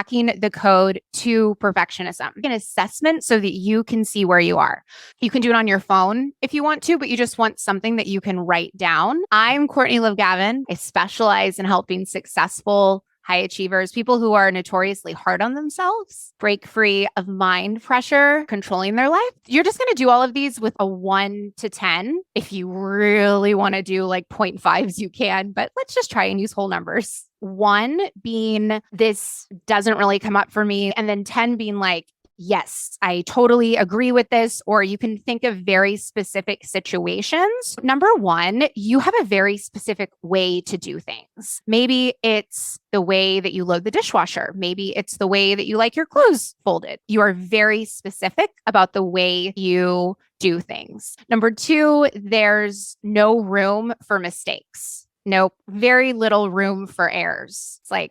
cracking the code to perfectionism. An assessment so that you can see where you are. You can do it on your phone if you want to, but you just want something that you can write down. I'm Courtney Love Gavin. I specialize in helping successful high achievers, people who are notoriously hard on themselves, break free of mind pressure, controlling their life. You're just going to do all of these with a 1 to 10. If you really want to do like 0.5s, you can, but let's just try and use whole numbers. 1 being this doesn't really come up for me, and then 10 being like, yes, I totally agree with this. Or you can think of very specific situations. Number 1, you have a very specific way to do things. Maybe it's the way that you load the dishwasher. Maybe it's the way that you like your clothes folded. You are very specific about the way you do things. Number 2, there's no room for mistakes. Nope, very little room for errors. It's like,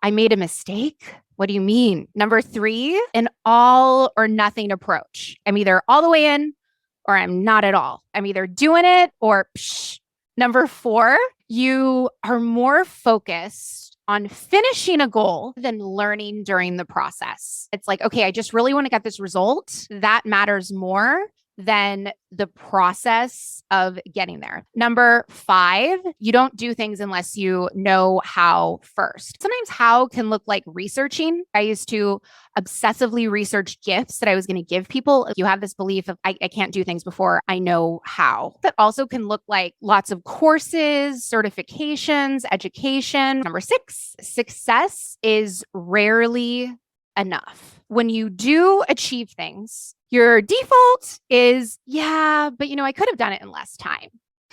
I made a mistake. What do you mean? Number 3, an all or nothing approach. I'm either all the way in or I'm not at all. I'm either doing it or psh. Number 4, you are more focused on finishing a goal than learning during the process. It's like, okay, I just really want to get this result. That matters more than the process of getting there. Number 5, you don't do things unless you know how first. Sometimes how can look like researching. I used to obsessively research gifts that I was going to give people. You have this belief of I can't do things before I know how. That also can look like lots of courses, certifications, education. Number 6, success is rarely enough. When you do achieve things, your default is, yeah, but I could have done it in less time.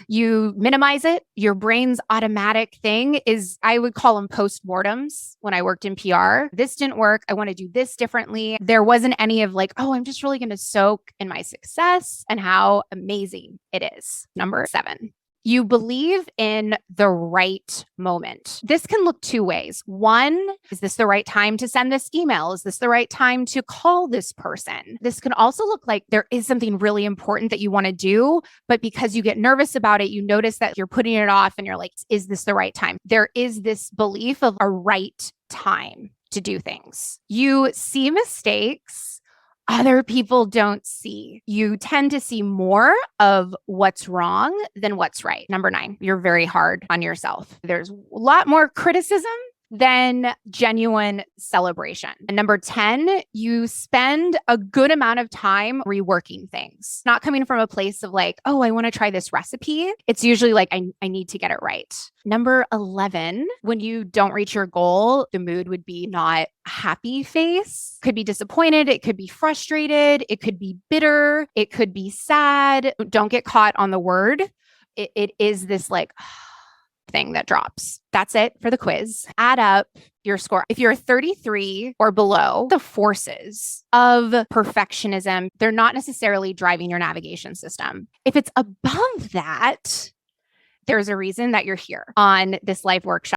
You minimize it. Your brain's automatic thing is, I would call them postmortems when I worked in PR. This didn't work. I want to do this differently. There wasn't any of like, oh, I'm just really going to soak in my success and how amazing it is. Number 7. You believe in the right moment. This can look 2 ways. 1, is this the right time to send this email? Is this the right time to call this person? This can also look like there is something really important that you want to do, but because you get nervous about it, you notice that you're putting it off and you're like, is this the right time? There is this belief of a right time to do things. You see mistakes other people don't see. You tend to see more of what's wrong than what's right. Number 9, you're very hard on yourself. There's a lot more criticism than genuine celebration. And number 10, you spend a good amount of time reworking things, not coming from a place of like, oh, I want to try this recipe. It's usually like, I need to get it right. Number 11, when you don't reach your goal, the mood would be not happy face. Could be disappointed. It could be frustrated. It could be bitter. It could be sad. Don't get caught on the word. It is this like thing that drops. That's it for the quiz. Add up your score. If you're 33 or below, the forces of perfectionism, they're not necessarily driving your navigation system. If it's above that, there's a reason that you're here on this live workshop.